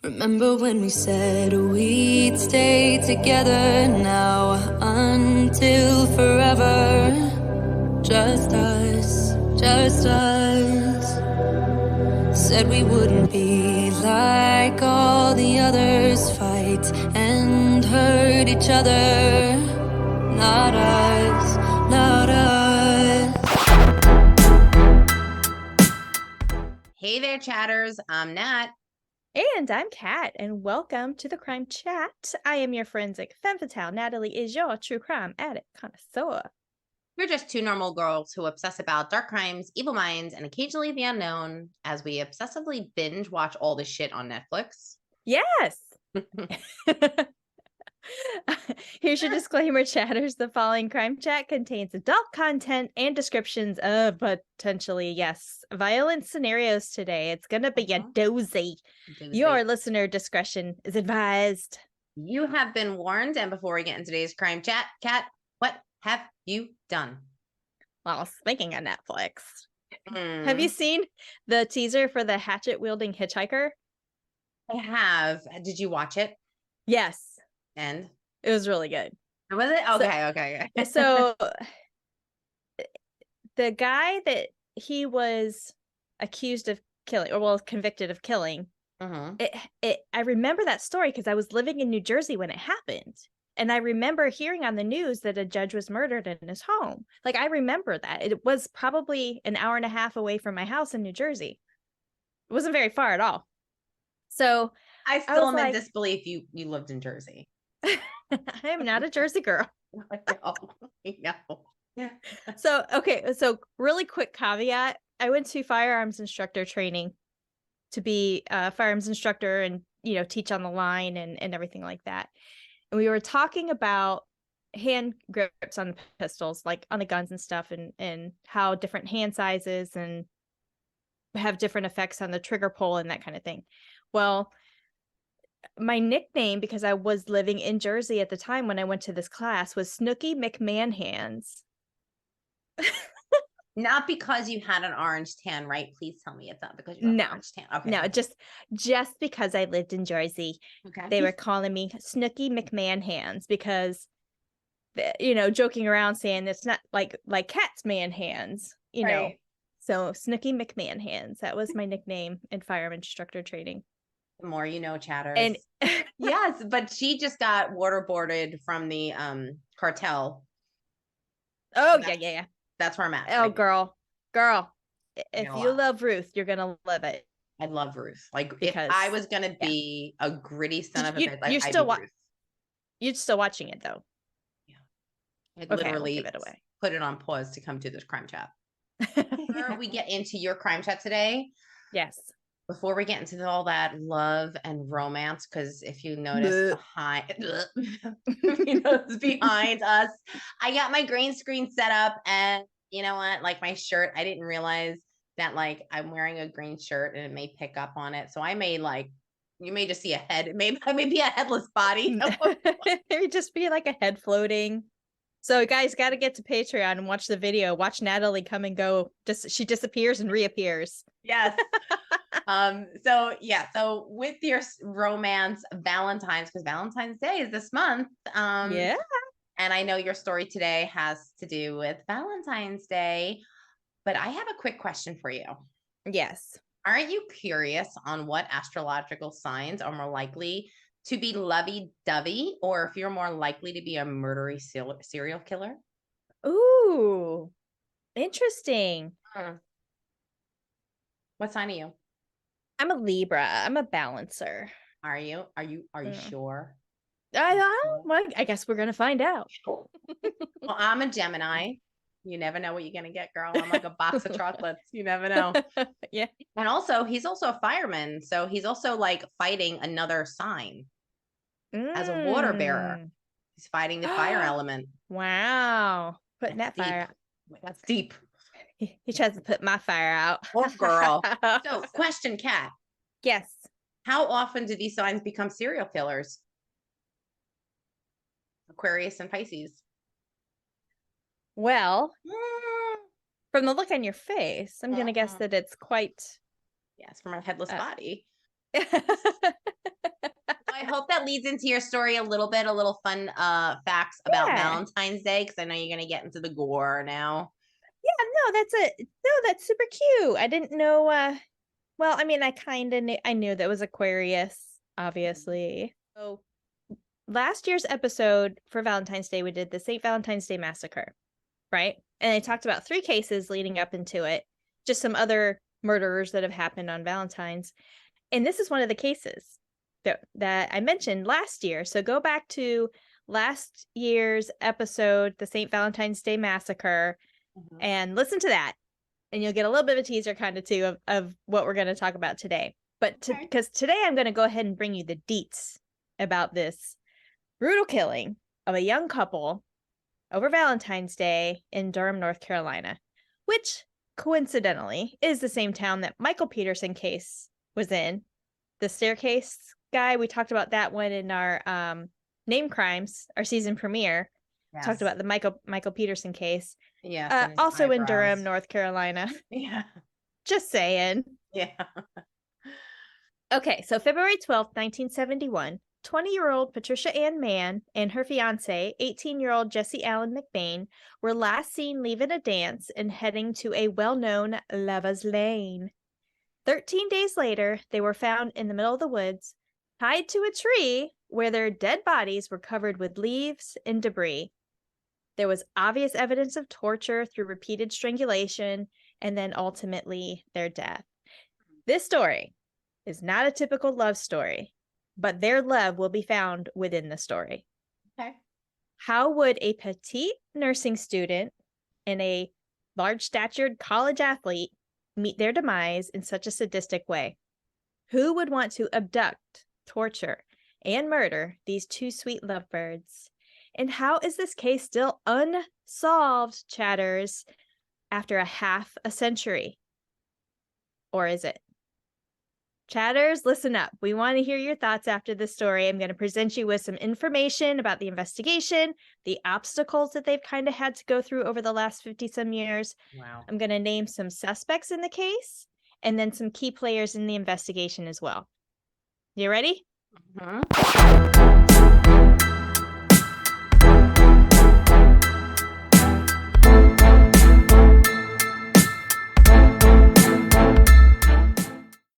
Remember when we said we'd stay together now until forever? Just us, just us. Said we wouldn't be like all the others, fight and hurt each other. Not us, not us. Hey there, chatters. I'm Nat. And I'm Kat, and welcome to the Crime Chat. I am your forensic femme fatale. Natalie is your true crime addict connoisseur. We're just two normal girls who obsess about dark crimes, evil minds, and occasionally the unknown as we obsessively binge watch all this shit on Netflix. Yes! Here's your disclaimer, chatters. The following Crime Chat contains adult content and descriptions of potentially, yes, violent scenarios today. It's going to be a doozy. Your listener discretion is advised. You have been warned. And before we get into today's Crime Chat, Kat, what have you done? Well, speaking of Netflix, have you seen the teaser for the hatchet-wielding hitchhiker? I have. Did you watch it? Yes. And? It was really good. Was it? Okay. So the guy that he was accused of killing, or well, convicted of killing, I remember that story because I was living in New Jersey when it happened. And I remember hearing on the news that a judge was murdered in his home. Like, I remember that. It was probably an hour and a half away from my house in New Jersey. It wasn't very far at all. So I still am in disbelief you lived in Jersey. I am not a Jersey girl. I know. So really quick caveat. I went to firearms instructor training to be a firearms instructor and, teach on the line and everything like that. And we were talking about hand grips on the pistols, like on the guns and stuff, and how different hand sizes and have different effects on the trigger pull and that kind of thing. Well, my nickname, because I was living in Jersey at the time when I went to this class, was Snooky McMahon Hands. Not because you had an orange tan, right? Please tell me it's not because you had an orange tan. Okay. No, just because I lived in Jersey. Okay. They were calling me Snooky McMahon Hands because, joking around saying it's not like Cat's man hands, know. So Snooky McMahon Hands. That was my nickname in firearm instructor training. The more you know, chatters. And yes, but she just got waterboarded from the cartel. Oh, so yeah. That's where I'm at. Oh, girl. If you love Ruth, you're going to love it. I love Ruth. Like, because, if I was going to be a gritty son of a bitch, I'd be Ruth. You're still watching it, though. Yeah. I literally give it away. Put it on pause to come to this crime chat. Before we get into your crime chat today. Yes. Before we get into all that love and romance, because if you notice behind us, I got my green screen set up, and you know what? Like my shirt, I didn't realize that like I'm wearing a green shirt and it may pick up on it. So I may you may just see a head. I may be a headless body. It may just be like a head floating. So guys, got to get to Patreon and watch the video. Watch Natalie come and go. She disappears and reappears. Yes. So with your romance Valentine's, because Valentine's Day is this month. Yeah. And I know your story today has to do with Valentine's Day, but I have a quick question for you. Yes. Aren't you curious on what astrological signs are more likely to be lovey-dovey, or if you're more likely to be a murdery serial killer? Ooh, interesting. What sign are you? I'm a Libra. I'm a balancer. Are you sure? I guess we're gonna find out. Well, I'm a Gemini. You never know what you're gonna get, girl. I'm like a box of chocolates. You never know. Yeah. And also, he's also a fireman, so he's also like fighting another sign as a water bearer. He's fighting the fire element. Wow, putting that fire out. That's deep. He tries to put my fire out. Oh, girl. So, question, Kat. Yes. How often do these signs become serial killers? Aquarius and Pisces. Well, from the look on your face, I'm going to guess that it's quite... Yes, from a headless body. leads into your story a little bit, a little fun facts about Yeah. Valentine's Day, because I know you're going to get into the gore now. Yeah, that's super cute. I didn't know well, I mean, I kind of knew that was Aquarius, obviously. So last year's episode for Valentine's Day, we did the St. Valentine's Day Massacre, right? And I talked about 3 cases leading up into it, just some other murderers that have happened on Valentine's. And this is one of the cases that I mentioned last year. So go back to last year's episode, the St. Valentine's Day Massacre, and listen to that. And you'll get a little bit of a teaser kind of too of what we're going to talk about today. But because today I'm going to go ahead and bring you the deets about this brutal killing of a young couple over Valentine's Day in Durham, North Carolina, which coincidentally is the same town that Michael Peterson case was in. The staircase guy, we talked about that one in our Name Crimes, our season premiere. Yes. Talked about the Michael Peterson case. Yeah. Also in Durham, North Carolina. Yeah. Just saying. Yeah. Okay, so February 12th, 1971, 20-year-old Patricia Ann Mann and her fiance, 18-year-old Jesse Allen McBain, were last seen leaving a dance and heading to a well-known Lover's Lane. 13 days later, they were found in the middle of the woods, tied to a tree where their dead bodies were covered with leaves and debris. There was obvious evidence of torture through repeated strangulation and then ultimately their death. This story is not a typical love story, but their love will be found within the story. Okay. How would a petite nursing student and a large-statured college athlete meet their demise in such a sadistic way? Who would want to abduct, torture, and murder these 2 sweet lovebirds? And how is this case still unsolved, chatters, after half a century? Or is it? Chatters, listen up. We want to hear your thoughts after the story. I'm going to present you with some information about the investigation, the obstacles that they've kind of had to go through over the last 50-some years. Wow. I'm going to name some suspects in the case and then some key players in the investigation as well. You ready? Mm-hmm.